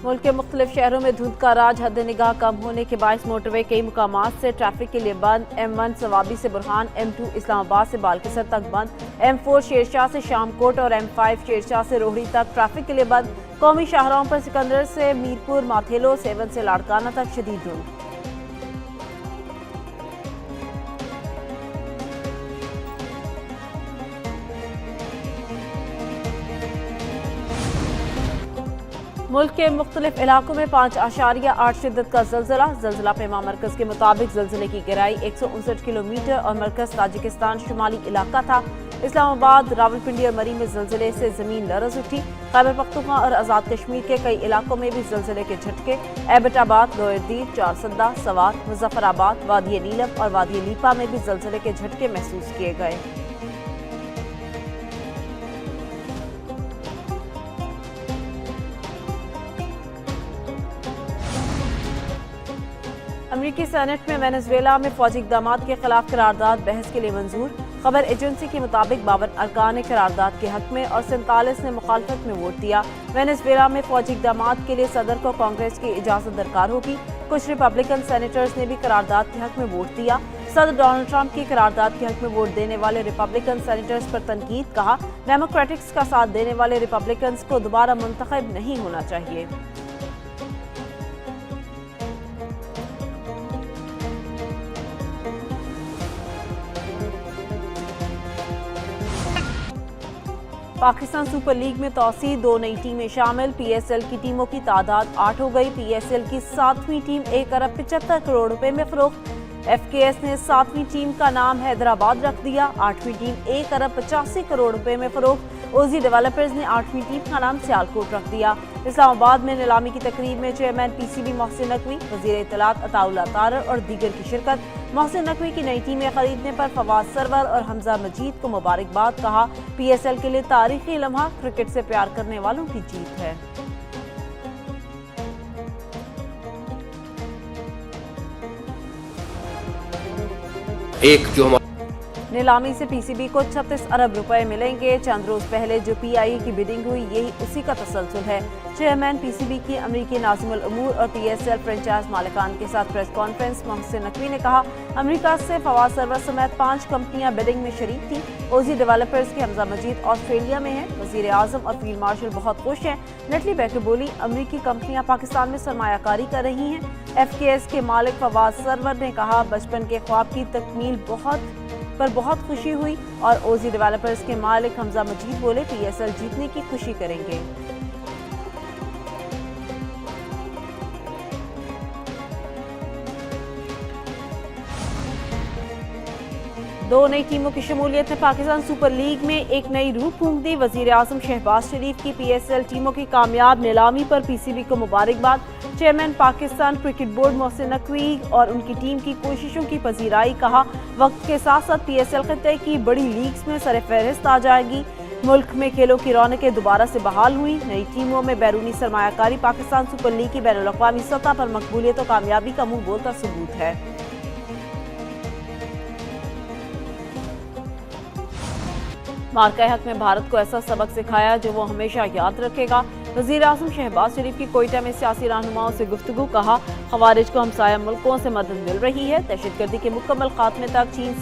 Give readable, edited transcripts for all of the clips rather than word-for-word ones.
मुल्क के मुख्तलिफ शहरों में धुंध का राज, हद निगाह कम होने के बायस मोटरवे कई मुकामात से ट्रैफिक के लिए बंद। M1 सवाबी से बुरहान, M2 इस्लामाबाद से बालकिसर तक बंद, M4 शेरशाह से शामकोट और M5 शेरशाह से रोहड़ी तक ट्रैफिक के लिए बंद। कौमी शाहराहों पर सिकंदर से मीरपुर, माथेलो, सेवन से लाड़काना तक शदीद धुंध। मुल्क के मुख्तलिफ इलाकों में 5.8 शिद्दत का जल्जला पेमा मरकज के मुताबिक जल्जले की गहराई 159 किलोमीटर और मरकज ताजिकिस्तान शुमाली इलाका था। इस्लामाबाद, रावलपिंडी और मरी में जल्जले से जमीन लरज उठी। खैबर पख्तूनख्वा और आज़ाद कश्मीर के कई इलाकों में भी जल्जले के झटके। एबटाबाद, लोअरदीर, चारसद्दा, सवात, मुजफ्फराबाद, वादी नीलम और वादी लीपा में भी जल्जले के झटके महसूस किए गए। अमरीकी सेनेट में वेनेजुएला में फौजी इक़दामात के खिलाफ करारदाद बहस के लिए मंजूर। खबर एजेंसी के मुताबिक 52 अरकान ने करारदाद के हक में और 47 ने मुखालफत में वोट दिया। वेनेजुएला में फौजी इक़दामात के लिए सदर को कांग्रेस की इजाज़त दरकार होगी। कुछ रिपब्लिकन सेनेटर्स ने भी करारदाद के हक में वोट दिया। सदर डोनाल्ड ट्रंप की करारदाद के हक में वोट देने वाले रिपब्लिकन सेनेटर्स पर तनकीद, कहा डेमोक्रेटिक्स का साथ देने वाले रिपब्लिकन्स को दोबारा मुंतखब नहीं होना चाहिए। पाकिस्तान सुपर लीग में तौसी, 2 नई टीमें शामिल। PSL की टीमों की तादाद 8 हो गई। PSL की 7वीं टीम 1 अरब 75 करोड़ रुपए में फरोख्त। FKS ने 7वीं टीम का नाम हैदराबाद रख दिया। 8वीं टीम 1 अरब 85 करोड़ रुपए में फरोख्त। ओजी डेवलपर्स ने 8वीं टीम का नाम सियालकोट रख दिया। इस्लामाबाद में नीलामी की तकरीब में चेयरमैन PCB मोहसिन नकवी, वजीर इत्तलात अताउल्लाह तारर और दीगर की शिरकत। मोहसिन नकवी की नई टीमें खरीदने पर फवाद सरवर और हमजा मजीद को मुबारकबाद, कहा PSL के लिए तारीखी लम्हा, क्रिकेट से प्यार करने वालों की जीत है। एक जो नीलामी से PCB को 36 अरब रुपए मिलेंगे। चंद रोज पहले जो PIA की बिडिंग हुई, यही उसी का तसलसल है। चेयरमैन PCB की अमरीकी नाज़िमुल उमूर और PSL फ्रेंचाइज मालिकान के साथ प्रेस कॉन्फ्रेंस। मोहसिन नकवी ने कहा अमरीका से फवाद सरवर समेत 5 कंपनियां बिडिंग में शरीक थी। ओजी डेवलपर्स के हमजा मजीद ऑस्ट्रेलिया में हैं। वजीर आजम और फील्ड मार्शल बहुत खुश हैं। नटली बैकर बोली अमरीकी कंपनियां पाकिस्तान में सरमायाकारी कर रही हैं। FKS के मालिक फवाद सरवर ने कहा बचपन के ख्वाब की तकमील बहुत खुशी हुई। और ओजी डेवलपर्स के मालिक हमजा मजीद बोले PSL जीतने की खुशी करेंगे। दो नई टीमों की शमूलियत ने पाकिस्तान सुपर लीग में एक नई रूह फूंक दी। वजीर आजम शहबाज शरीफ की PSL टीमों की कामयाब नीलामी पर PCB को मुबारकबाद। Chairman Pakistan cricket board Mohsin Naqvi और उनकी टीम की कोशिशों की पजीराई, कहा वक्त के साथ साथ PSL खित्ते की बड़ी लीग्स में सरफहरिस्त आ जाएगी। मुल्क में खेलों की रौनकें दोबारा से बहाल हुई। नई टीमों में बैरूनी सरमायाकारी पाकिस्तान सुपर लीग की बैनुल अक़वामी सतह पर मकबूलियत और कामयाबी का मुंह बोलता सबूत है। मार्का हक में भारत को ऐसा सबक सिखाया जो वो हमेशा याद रखेगा। वज़ीर आज़म शहबाज शरीफ की कोयटा में सियासी रहनुमाओं से गुफ्तगू, कहा खवारिज को हमसाया मुल्कों से मदद मिल रही है। दहशतगर्दी के मुकम्मल खात्मे तक चैन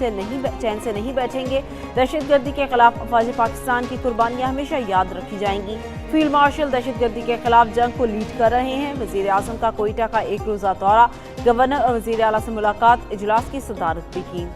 से नहीं बैठेंगे। दहशतगर्दी के खिलाफ अफवाज पाकिस्तान की कुर्बानियाँ हमेशा याद रखी जाएंगी। फील्ड मार्शल दहशतगर्दी के खिलाफ जंग को लीड कर रहे हैं। वज़ीर आज़म का कोयटा का 1 रोज़ा दौरा, गवर्नर और वज़ीर आला से मुलाकात, इजलास की सदारत भी की।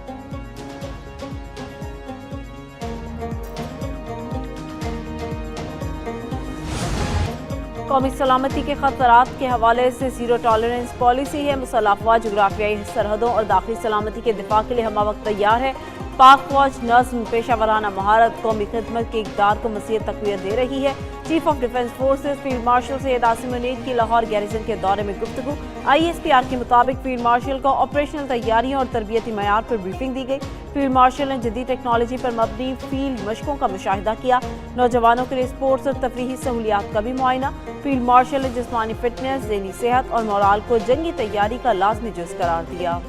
कौमी सलामती के खतरात के हवाले से जीरो टॉलरेंस पॉलिसी है। मुसल्लह अफवाज जुग्राफियाई सरहदों और दाखिली सलामती के दिफा के लिए हम वक्त तैयार है। पाक फौज नज़्म, पेशा वराना महारत, कौमी खिदमत के इक़दार को मज़ीद तक़वियत दे रही है। Chief of defence forces field marshal Syed Asim Munir की लाहौर गैरिसन के दौरे में गुफ्तगू। ISPR के मुताबिक फील्ड मार्शल को ऑपरेशनल तैयारियों और तरबियती मयार पर ब्रीफिंग दी गई। फील्ड मार्शल ने जदीद टेक्नोलॉजी पर मबनी फील्ड मशकों का मुशाहिदा किया। नौजवानों के लिए स्पोर्ट्स और तफरीही सहूलियात का भी मुआयना। फील्ड मार्शल ने जिस्मानी फिटनेस, ज़हनी सेहत और मोराल को जंगी तैयारी का लाजमी जुज़ करार दिया।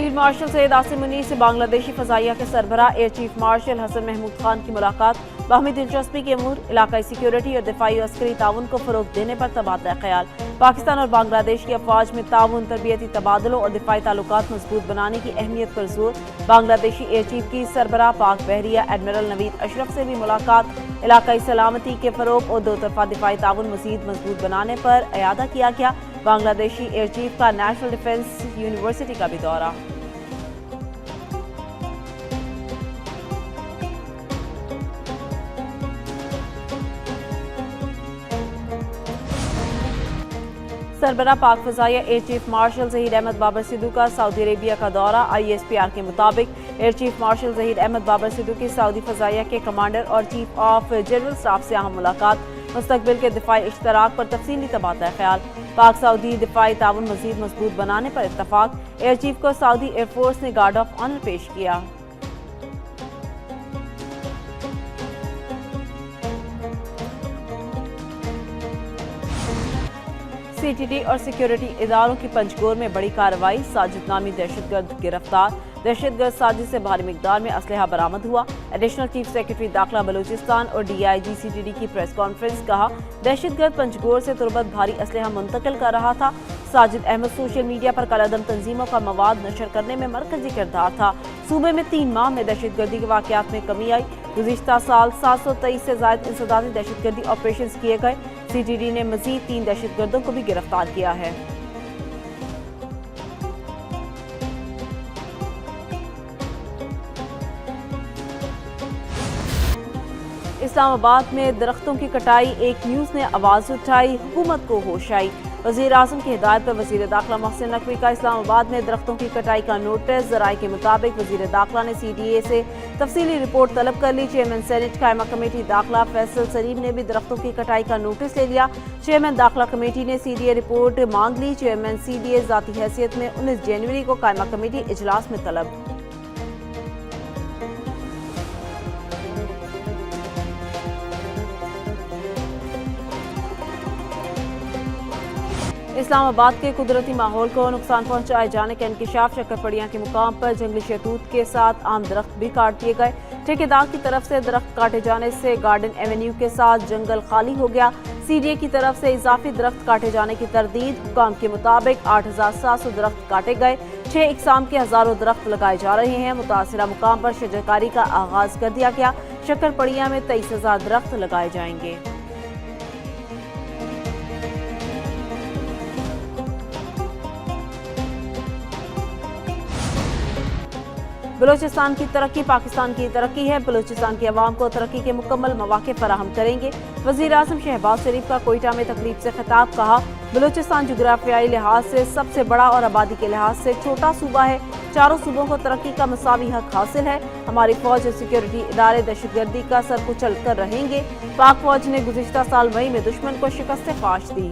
फील्ड मार्शल सैयद आसिम मुनीर से बांग्लादेशी फजाइया के सरबराह air chief marshal Hasan Mahmood Khan की मुलाकात। बाहमी दिलचस्पी के अमूर, इलाकाई सिक्योरिटी और दिफाई और अस्करी ताउन को फरोग देने पर तबादला ख्याल। पाकिस्तान और बांग्लादेश की अफवाज में ताउन, तरबियती तबादलों और दिफाई ताल्लुकात मजबूत बनाने की अहमियत पर जोर। बांग्लादेशी एयर चीफ की सरबराह पाक बहरिया एडमिरल नवीद अशरफ से भी मुलाकात। इलाकाई सलामती के फरोग और दो तरफा दिफाई ताउन मजीद मजबूत बनाने पर अयादा किया गया। बांग्लादेशी एयर चीफ का नेशनल डिफेंस यूनिवर्सिटी का भी दौरा। सरबराह पाक फजाइया air chief marshal Zaheer Ahmed Babar Sidhu का सऊदी अरेबिया का दौरा। ISPR के मुताबिक air chief marshal Zaheer Ahmed Babar Sidhu की सऊदी फजाइया के कमांडर और चीफ ऑफ जनरल स्टाफ से अहम मुलाकात। मुस्तकबिल के दिफाई इश्तराक पर तफसीली तबादला ख्याल। पाक सऊदी दिफाई ताउन मजीद मजबूत बनाने पर इत्तफाक। एयर चीफ को सऊदी एयरफोर्स ने गार्ड ऑफ ऑनर पेश किया। CTT और सिक्योरिटी इदारों की पंचगोर में बड़ी कार्रवाई। साजिद नामी दहशतगर्द गिरफ्तार। दहशतगर्द साजिद से भारी मिकदार में असलहा बरामद हुआ। एडिशनल चीफ सेक्रेटरी दाखिला बलूचिस्तान और DIG CTD की प्रेस कॉन्फ्रेंस। कहा, दहशतगर्द पंचगोर से तुरबत भारी असलहा मुंतकिल कर रहा था। साजिद अहमद सोशल मीडिया पर कलादम तंजीमों का मवाद नशर करने में मरकजी किरदार था। सूबे में 3 माह में दहशतगर्दी के वाकयात में कमी आई। गुज़िश्ता साल 723 से ज़ायद इंसदादी दहशतगर्दी ऑपरेशन किए गए। CTD ने मजीद 3 दहशतगर्दों को भी गिरफ्तार किया है। इस्लामाबाद में दरख्तों की कटाई, एक न्यूज़ ने आवाज़ उठाई, हुकूमत को होश आई। वज़ीर आज़म की हिदायत पर वज़ीर दाखिला मोहसिन नकवी का इस्लामाबाद में दरख्तों की कटाई का नोटिस। ज़राए के मुताबिक वज़ीर दाखिला ने CDA से तफसीली रिपोर्ट तलब कर ली। चेयरमैन सेनेट कायमा कमेटी दाखिला फैसल सलीम ने भी दरख्तों की कटाई का नोटिस ले लिया। चेयरमैन दाखिला कमेटी ने CDA रिपोर्ट मांग ली। चेयरमैन CDA ज़ाती हैसियत में 19 जनवरी को कायमा कमेटी इजलास में तलब। इस्लामाबाद के कुदरती माहौल को नुकसान पहुंचाए जाने का इंकशाफ। शक्करपड़ियां के मुकाम पर जंगली शहतूत के साथ आम दरख्त भी काट दिए गए। ठेकेदार की तरफ से दरख्त काटे जाने से गार्डन एवेन्यू के साथ जंगल खाली हो गया। CDA की तरफ से इजाफी दरख्त काटे जाने की तरदीद। हुकाम के मुताबिक 8700 दरख्त काटे गए। 6 इकसाम के हजारों दरख्त लगाए जा रहे हैं। मुतासिरा मुकाम पर शजरकारी का आगाज कर दिया गया। शक्करपड़ियां में 23,000 दरख्त लगाए जाएंगे। बलूचिस्तान की तरक्की पाकिस्तान की तरक्की है। बलूचिस्तान की आवाम को तरक्की के मुकम्मल मौके फराहम करेंगे। वज़ीर आज़म शहबाज शरीफ का कोयटा में तकरीब से खिताब। कहा, बलूचिस्तान जोग्राफियाई लिहाज से सबसे बड़ा और आबादी के लिहाज से छोटा सूबा है। चारों सूबों को तरक्की का मसावी हक हासिल है। हमारी फौज और सिक्योरिटी इदारे दहशतगर्दी का सर कुचल कर रहेंगे। पाक फौज ने गुज़िश्ता साल मई में दुश्मन को शिकस्त फाश दी।